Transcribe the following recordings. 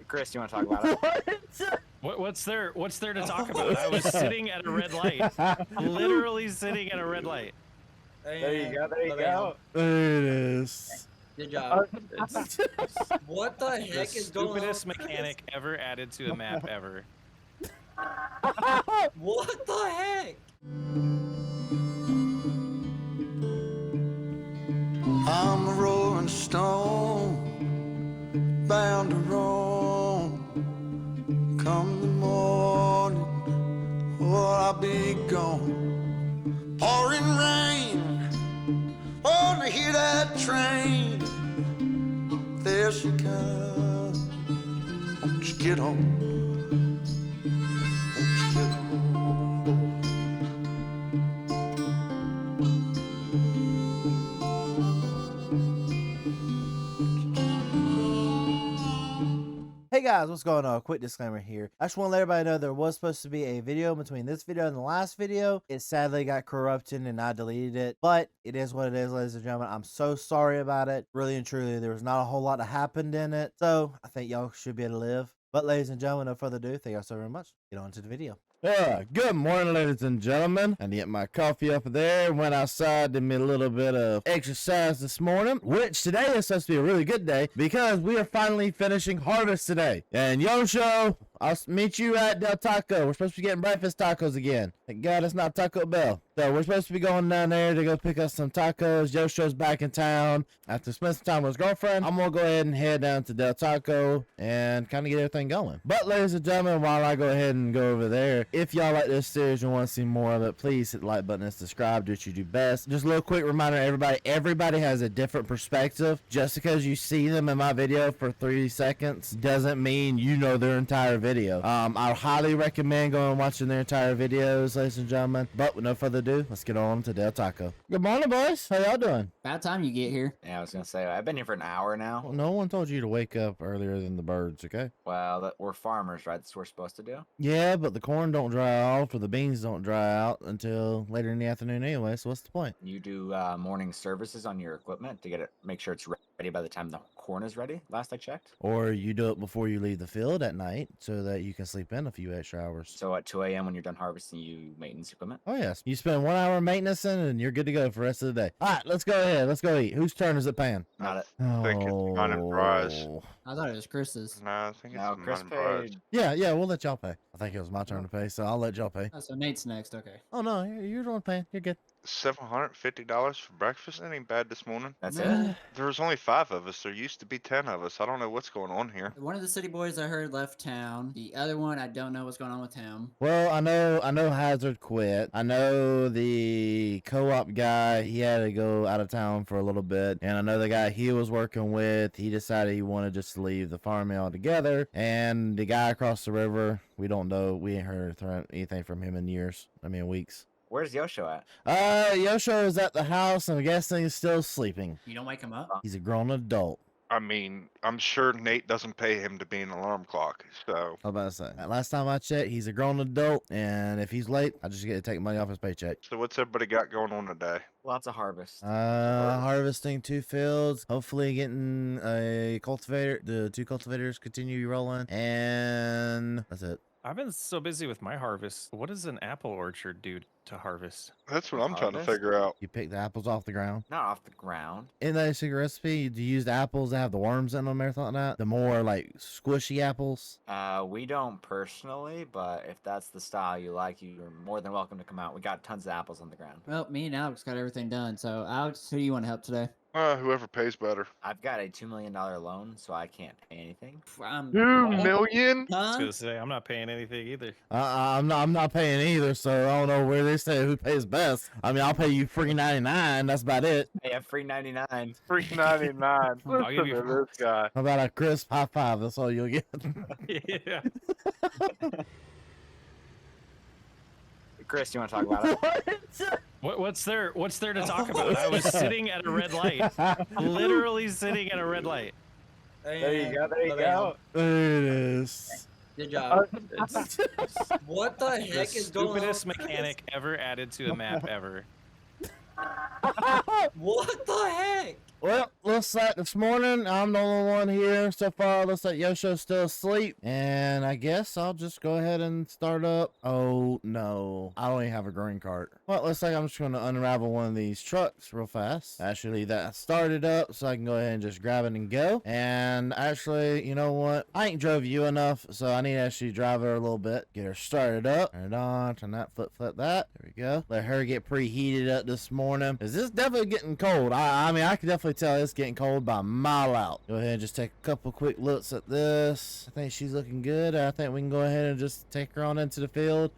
Chris, you want to talk about it? What's there to talk about? I was sitting at a red light. Literally sitting at a red light. There you go. There you go. There it is. Good job. It's What the the heck is going on? stupidest mechanic ever added to a map ever. What the heck? I'm a rolling stone, bound to roam. Come the morning, or I'll be gone. Pouring rain, wanna hear that train. There she comes, won't you get on? Won't you get on? Hey guys, what's going on? Quick disclaimer here. I just want to let everybody know there was supposed to be a video between this video and the last video. It sadly got corrupted and I deleted it, but it is what it is, ladies and gentlemen. I'm so sorry about it. Really and truly, there was not a whole lot that happened in it, so I think y'all should be able to live. But ladies and gentlemen, no further ado, thank y'all so very much. Get on to the video. Good morning, ladies and gentlemen. I get my coffee up there. Went outside, did me a little bit of exercise this morning, which today is supposed to be a really good day because we are finally finishing harvest today. And Yosho, I'll meet you at Del Taco. We're supposed to be getting breakfast tacos again. Thank God it's not Taco Bell. So we're supposed to be going down there to go pick up some tacos. Yosho's back in town. After spending some time with his girlfriend, I'm going to go ahead and head down to Del Taco and kind of get everything going. But ladies and gentlemen, while I go ahead and go over there, if y'all like this series and want to see more of it, please hit the like button and subscribe. Do what you do best. Just a little quick reminder to everybody has a different perspective. Just because you see them in my video for 3 seconds doesn't mean you know their entire video. I highly recommend going and watching their entire videos, ladies and gentlemen. But with no further ado, let's get on to Del Taco. Good morning, boys. How y'all doing? About time you get here. Yeah, I was gonna say I've been here for an hour now. Well, no one told you to wake up earlier than the birds, okay? Well, we're farmers, right? That's what we're supposed to do. Yeah, but the corn don't dry off or the beans don't dry out until later in the afternoon anyway, so what's the point? You do morning services on your equipment to get it, make sure it's ready by the time the corn is ready. Last I checked. Or you do it before you leave the field at night so that you can sleep in a few extra hours. So at 2 a.m. when you're done harvesting, you maintenance equipment. Oh yes, you spend 1 hour maintenance and you're good to go for the rest of the day. All right, let's go ahead. Let's go eat. Whose turn is it, Pan? Not it. I think it's mine and Bryce. I thought it was Chris's. No, I think it's No, mine Chris and Bryce. paid. Yeah, we'll let y'all pay. I think it was my turn to pay, so I'll let y'all pay. Oh, so Nate's next. Okay. Oh no, you're the one paying. You're good. $750 for breakfast? That ain't bad this morning. That's Nah. it. There was only 5 of us. There used to be 10 of us. I don't know what's going on here. One of the city boys I heard left town. The other one, I don't know what's going on with him. Well, I know Hazard quit. I know the co-op guy, he had to go out of town for a little bit. And I know the guy he was working with, he decided he wanted just to leave the farm altogether. And the guy across the river, we don't know. We ain't heard anything from him in years. I mean, weeks. Where's Yosho at? Yosho is at the house and I'm guessing he's still sleeping. You don't wake him up? He's a grown adult. I mean, I'm sure Nate doesn't pay him to be an alarm clock, so... I was about to say. Last time I checked, he's a grown adult, and if he's late, I just get to take money off his paycheck. So what's everybody got going on today? Lots of harvest. Harvesting 2 fields, hopefully getting a cultivator. The 2 cultivators continue rolling, and that's it. I've been so busy with my harvest. What does an apple orchard do to harvest? That's what I'm trying to Harvest? figure out. You pick the apples off the ground. Not off the ground. In that secret recipe, do you use the apples that have the worms in them and everything like that? The more, like, squishy apples? We don't personally, but if that's the style you like, you're more than welcome to come out. We got tons of apples on the ground. Well, me and Alex got everything done. So, Alex, who do you want to help today? Whoever pays better. I've got a $2 million loan, so I can't pay anything. 2 million? I was Huh? gonna say I'm not paying anything either. I'm not paying either, so I don't know where they say who pays best. I mean, I'll pay you free 99. That's about it. Hey, have free 99. Free 99. I'll give Listen you- to this guy. How about a crisp high five? That's all you'll get. Yeah. Chris, you want to talk about it? What's there to talk about? I was sitting at a red light. Literally sitting at a red light. There you go. There you go. There it is. Good job. It's What the the heck is going on? stupidest mechanic ever added to a map ever. What the heck? Well, looks like this morning I'm the only one here so far. Looks like Yosho's still asleep. And I guess I'll just go ahead and start up. Oh, no. I don't even have a green cart. Well, looks like I'm just going to unravel one of these trucks real fast. Actually, that started up so I can go ahead and just grab it and go. And actually, you know what? I ain't drove you enough, so I need to actually drive her a little bit. Get her started up. Turn it on. Turn that. Flip that. There we go. Let her get preheated up this morning. Is this definitely getting cold? I mean, I can definitely tell it's getting cold by a mile out. Go ahead and just take a couple quick looks at this. I think she's looking good. I think we can go ahead and just take her on into the field.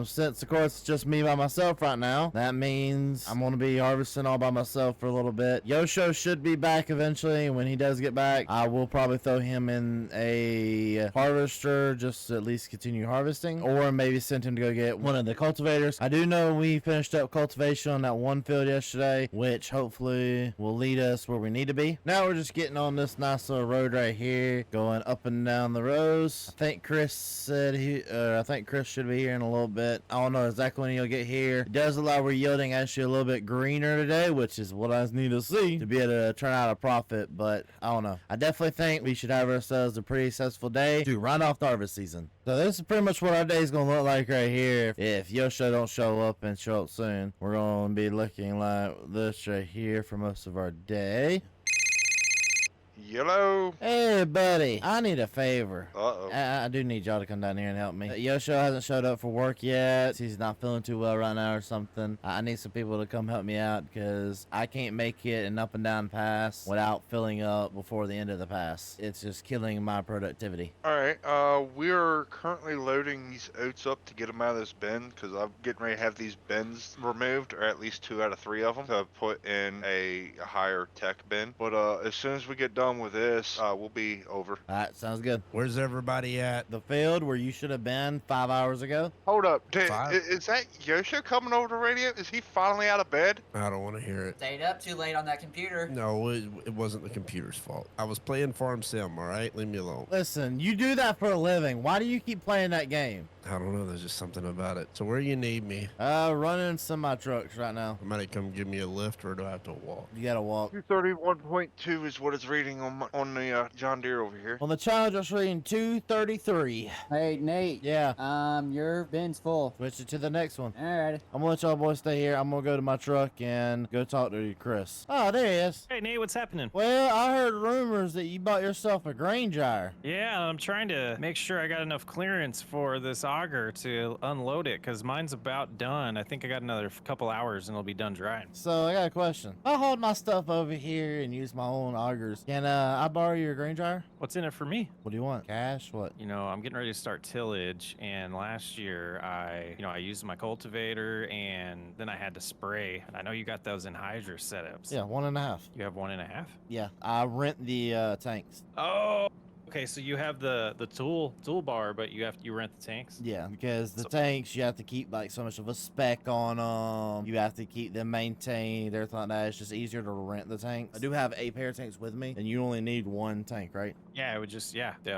Since of course it's just me by myself right now, that means I'm gonna be harvesting all by myself for a little bit. Yosho should be back eventually. When he does get back, I will probably throw him in a harvester just to at least continue harvesting, or maybe send him to go get one of the cultivators. I do know we finished up cultivation on that one field yesterday, which hopefully will lead us where we need to be. Now we're just getting on this nice little road right here, going up and down the rows. I think Chris said I think Chris should be here in a little bit. I don't know exactly when he'll get here. It does allow we're yielding actually a little bit greener today, which is what I need to see to be able to turn out a profit, but I don't know. I definitely think we should have ourselves a pretty successful day to run off the harvest season. So this is pretty much what our day is going to look like right here. If Yosho don't show up and show up soon, we're going to be looking like this right here for most of our day. Yellow. Hey, buddy, I need a favor. Uh-oh. I do need y'all to come down here and help me. Yosho hasn't showed up for work yet. He's not feeling too well right now or something. I need some people to come help me out because I can't make it an up and down pass without filling up before the end of the pass. It's just killing my productivity. All right. We're currently loading these oats up to get them out of this bin because I'm getting ready to have these bins removed, or at least 2 out of 3 of them, to put in a higher tech bin. But as soon as we get done with this, we'll be over. All right, sounds good. Where's everybody at? The field where you should have been 5 hours ago. Hold up. Five? Is that Yosho coming over the radio? Is he finally out of bed? I don't want to hear it. Stayed up too late on that computer. No, it wasn't the computer's fault. I was playing Farm Sim, all right? Leave me alone. Listen, you do that for a living. Why do you keep playing that game? I don't know. There's just something about it. So where you need me? Running semi trucks right now. Somebody come give me a lift, or do I have to walk? You gotta walk. 231.2 is what it's reading on the John Deere over here. On the challenge, I was reading 233. Hey, Nate. Yeah. Your bin's full. Switch it to the next one. Alright. I'm gonna let y'all boys stay here. I'm gonna go to my truck and go talk to Chris. Oh, there he is. Hey, Nate, what's happening? Well, I heard rumors that you bought yourself a grain dryer. Yeah, I'm trying to make sure I got enough clearance for this auger to unload it because mine's about done. I think I got another couple hours and it'll be done drying. So I got a question. I'll hold my stuff over here and use my own augers. Can I borrow your grain dryer? What's in it for me? What do you want? Cash? What? You know, I'm getting ready to start tillage, and last year I used my cultivator and then I had to spray. And I know you got those in Hydra setups. Yeah, 1.5. You have 1.5? Yeah, I rent the tanks. Oh, okay. So you have the toolbar, but you rent the tanks. Yeah, because the tanks, you have to keep like so much of a spec on them. You have to keep them maintained, everything like that. It's just easier to rent the tanks. I do have a pair of tanks with me, and you only need 1 tank, right? Yeah, it would just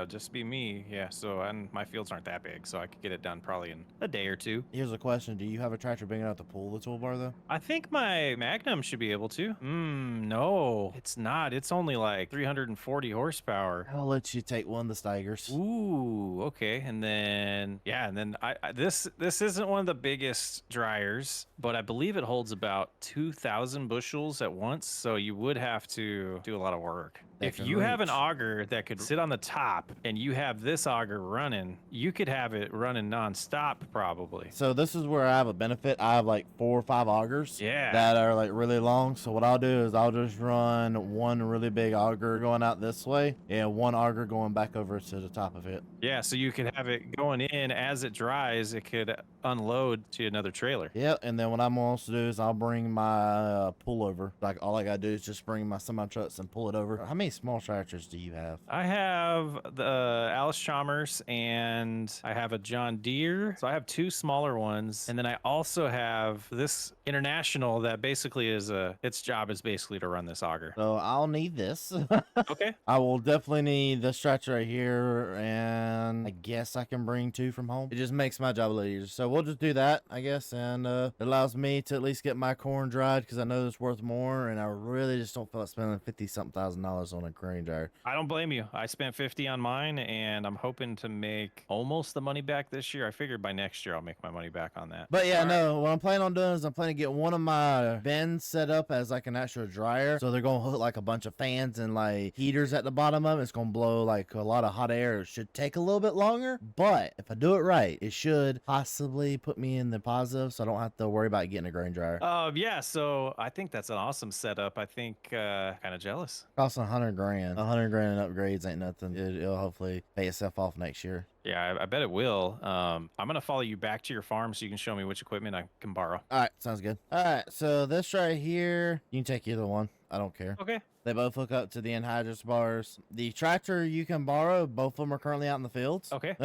just be me. Yeah. So and my fields aren't that big, so I could get it done probably in a day or 2. Here's a question. Do you have a tractor big enough to pull the toolbar, though? I think my Magnum should be able to. No, it's not. It's only like 340 horsepower. I'll let you take one of the Steigers. Ooh, okay. And then this isn't one of the biggest dryers, but I believe it holds about 2,000 bushels at once, so you would have to do a lot of work. If you have an auger that could sit on the top and you have this auger running, you could have it running nonstop probably. So this is where I have a benefit. I have like 4 or 5 augers that are like really long. So what I'll do is I'll just run one really big auger going out this way and one auger going back over to the top of it. Yeah, so you could have it going in as it dries. It could unload to another trailer. Yep, and then what I'm going to do is I'll bring my pullover. Like all I gotta do is just bring my semi trucks and pull it over. How many small tractors do you have? I have the Alice Chalmers and I have a John Deere. So I have 2 smaller ones, and then I also have this International that basically is its job is basically to run this auger. So I'll need this. Okay. I will definitely need this tractor right here, and I guess I can bring 2 from home. It just makes my job a little easier. So we'll just do that, I guess, and it allows me to at least get my corn dried because I know it's worth more, and I really just don't feel like spending 50-something thousand dollars on a grain dryer. I don't blame you. I spent 50 on mine, and I'm hoping to make almost the money back this year. I figured by next year I'll make my money back on that. But yeah, no, what I'm planning on doing is I'm planning to get one of my bins set up as like an actual dryer. So they're going to hook like a bunch of fans and like heaters at the bottom of it. It's going to blow like a lot of hot air. It should take a little bit longer, but if I do it right, it should possibly put me in the positive so I don't have to worry about getting a grain dryer. Yeah, so I think that's an awesome setup. I think kind of jealous. Costs 100 grand. 100 grand in upgrades ain't nothing. It'll hopefully pay itself off next year. Yeah, I bet it will. I'm going to follow you back to your farm so you can show me which equipment I can borrow. All right, sounds good. All right, so this right here, you can take either one. I don't care. Okay. They both hook up to the anhydrous bars. The tractor you can borrow, both of them are currently out in the fields. Okay.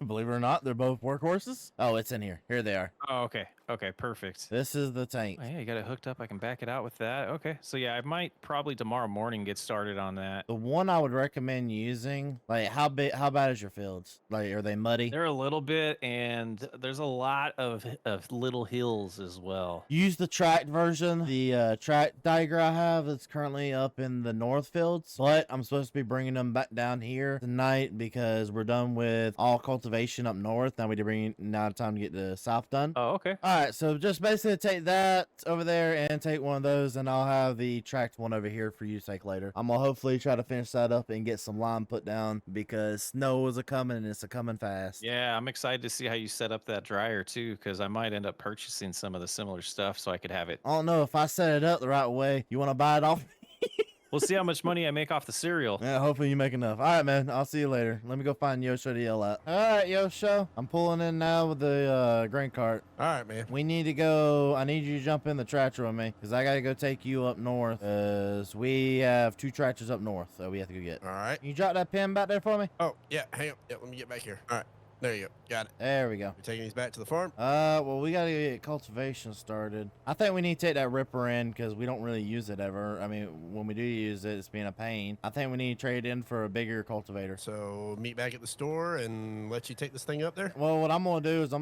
Believe it or not, they're both workhorses. Oh, it's in here. Here they are. Oh, okay. Okay, perfect. This is the tank. Oh, yeah, you got it hooked up. I can back it out with that. Okay. So, yeah, I might probably tomorrow morning get started on that. The one I would recommend using, like how bad is your fields? Like, are they muddy? They're a little bit, and there's a lot of little hills as well. Use the tracked version. The track digger I have is currently up in the north fields, but I'm supposed to be bringing them back down here tonight because we're done with all cultivation up north. Now we now time to get the south done. Oh, okay. All right, so just basically take that over there and take one of those, and I'll have the tracked one over here for you to take later. I'm gonna hopefully try to finish that up and get some lime put down because snow is a coming and it's a coming fast. Yeah, I'm excited to see how you set up that dryer too, because I might end up purchasing some of the similar stuff so I could have it. I don't know if I set it up the right way. You want to buy it off? We'll see how much money I make off the cereal. Yeah, hopefully you make enough. All right, man. I'll see you later. Let me go find Yosho to yell at. All right, Yosho. I'm pulling in now with the grain cart. All right, man. We need to go. I need you to jump in the tractor with me because I got to go take you up north because we have 2 tractors up north that we have to go get. All right. Can you drop that pin back there for me? Oh, yeah. Hang on. Yeah, let me get back here. All right. There you go. Got it. There we go. We're taking these back to the farm? Well, we got to get cultivation started. I think we need to take that ripper in because we don't really use it ever. I mean, when we do use it, it's being a pain. I think we need to trade in for a bigger cultivator. So meet back at the store and let you take this thing up there? Well, what I'm going to do is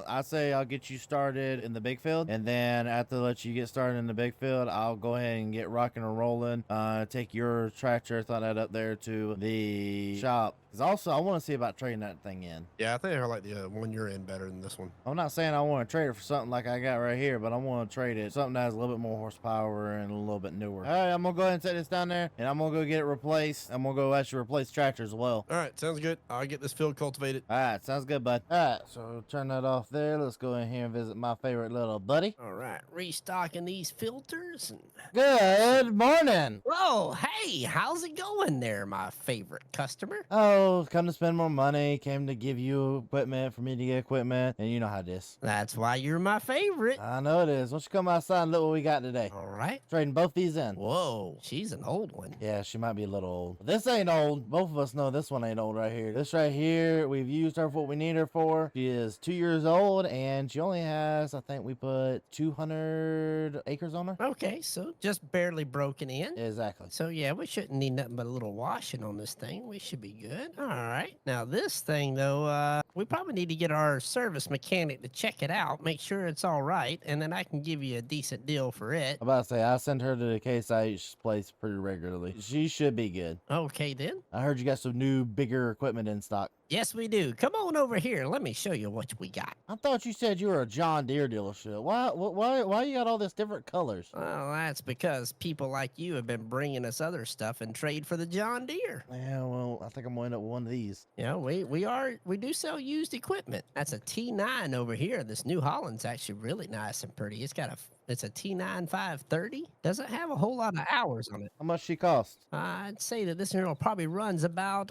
I say I'll get you started in the big field. And then after I let you get started in the big field, I'll go ahead and get rocking and rolling. Take your tractor, throw that up there to the shop. Because also, I want to see about trading that thing in. Yeah, I think I like the one you're in better than this one. I'm not saying I want to trade it for something like I got right here, but I want to trade it something that has a little bit more horsepower and a little bit newer. All right, I'm going to go ahead and take this down there, and I'm going to go get it replaced. I'm going to go actually replace the tractor as well. All right, sounds good. I'll get this field cultivated. All right, sounds good, bud. All right, so turn that off there. Let's go in here and visit my favorite little buddy. All right, restocking these filters. And... Good morning. Whoa, hey, how's it going there, my favorite customer? Oh, come to spend more money, came to give you equipment for me to get equipment, and you know how it is. That's why you're my favorite. I know it is. Why don't you come outside and look what we got today? All right. Trading both these in. Whoa, she's an old one. Yeah, she might be a little old. But this ain't old. Both of us know this one ain't old right here. This right here, we've used her for what we need her for. She is 2 years old, and she only has, I think we put 200 acres on her. Okay, so just barely broken in. Exactly. So yeah, we shouldn't need nothing but a little washing on this thing. We should be good. All right. Now this thing though, we probably need to get our service mechanic to check it out, make sure it's all right, and then I can give you a decent deal for it. I'm about to say, I send her to the Case IH place pretty regularly. She should be good. Okay then. I heard you got some new, bigger equipment in stock. Yes, we do. Come on over here. Let me show you what we got. I thought you said you were a John Deere dealership. Why you got all this different colors? Well, that's because people like you have been bringing us other stuff in trade for the John Deere. Yeah, well, I think I'm going to end up with one of these. Yeah, we do sell used equipment. That's a T9 over here. This New Holland's actually really nice and pretty. It's a T9 530. Doesn't have a whole lot of hours on it. How much she cost? I'd say that this one probably runs about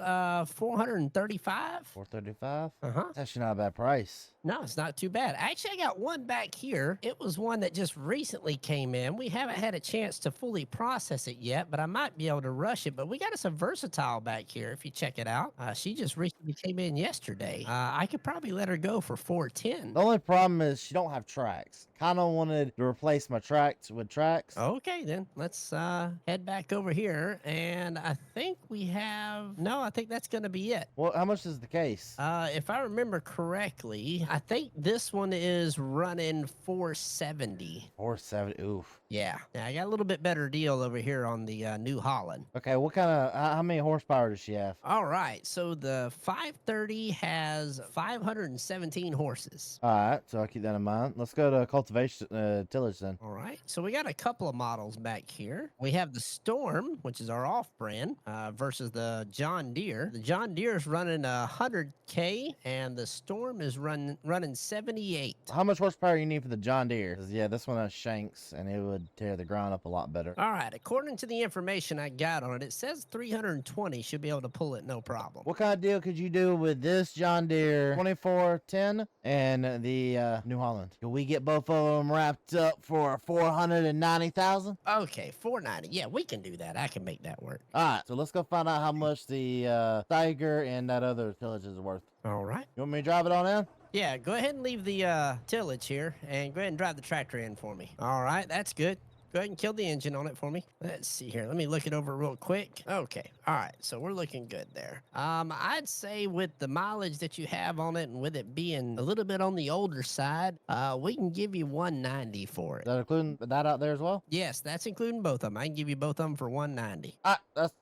435. 435. Uh-huh. That's actually not a bad price. No, it's not too bad. Actually, I got one back here. It was one that just recently came in. We haven't had a chance to fully process it yet, but I might be able to rush it. But we got us a Versatile back here if you check it out. She just recently came in yesterday. I could probably let her go for 410. The only problem is she don't have tracks. kind of wanted to replace my tracks with tracks. Okay, then let's head back over here, and I think we have. No, I think that's gonna be it. Well, how much is the case? If I remember correctly, I think this one is running 470. 470. Oof. Yeah, I got a little bit better deal over here on the New Holland. Okay, what kind of how many horsepower does she have? All right, so the 530 has 517 horses. All right, so I'll keep that in mind. Let's go to cultivation tillage then. All right, so we got a couple of models back here. We have the Storm, which is our off-brand, versus the John Deere. The John Deere is running 100K, and the Storm is running 78. How much horsepower you need for the John Deere? 'Cause, yeah, this one has shanks, and it would tear the ground up a lot better. All right, according to the information I got on it, it says 320 should be able to pull it no problem. What kind of deal could you do with this John Deere 2410 and the New Holland? Can we get both of them wrapped up for 490,000? Okay, 490. Yeah, we can do that. I can make that work. All right, so let's go find out how much the Tiger and that other tillage is worth. All right. You want me to drive it on in? Yeah, go ahead and leave the tillage here and go ahead and drive the tractor in for me. All right, that's good. Go ahead and kill the engine on it for me. Let's see here. Let me look it over real quick. Okay. All right. So we're looking good there. I'd say with the mileage that you have on it and with it being a little bit on the older side, we can give you 190 for it. Is that including that out there as well? Yes, that's including both of them. I can give you both of them for 190.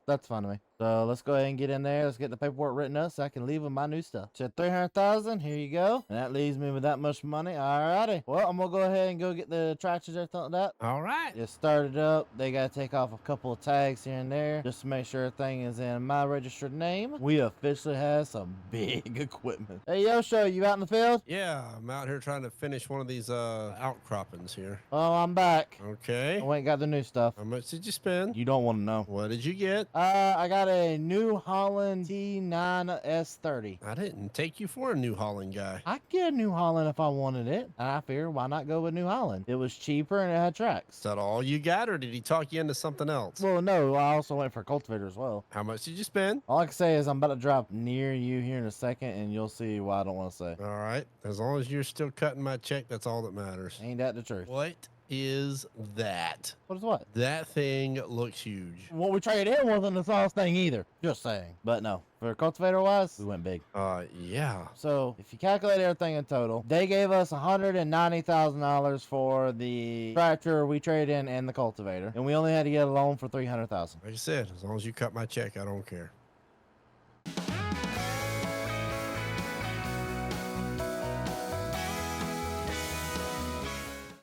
That's fine to me. So let's go ahead and get in there. Let's get the paperwork written up so I can leave with my new stuff. So 300,000. Here you go. And that leaves me with that much money. Alrighty. Well, I'm gonna go ahead and go get the tractors and everything like that. All right. Get started up. They gotta take off a couple of tags here and there just to make sure everything is in my registered name. We officially have some big equipment. Hey Yosho, you out in the field? Yeah, I'm out here trying to finish one of these outcroppings here. Oh, I'm back. Okay. I went and got the new stuff. How much did you spend? You don't want to know. What did you get? I got a New Holland T9 S30. I didn't take you for a New Holland guy. I could get a New Holland if I wanted it. And I figured, why not go with New Holland? It was cheaper and it had tracks. Is that all you got, or did he talk you into something else? Well, no, I also went for a cultivator as well. How much did you spend? All I can say is I'm about to drop near you here in a second, and you'll see why I don't want to say. All right. As long as you're still cutting my check, that's all that matters. Ain't that the truth? What is that? What is what? That thing looks huge. What we traded in wasn't the smallest thing either. Just saying. But no, for cultivator wise, we went big. Yeah. So if you calculate everything in total, they gave us $190,000 for the tractor we traded in and the cultivator, and we only had to get a loan for $300,000. Like I said, as long as you cut my check, I don't care.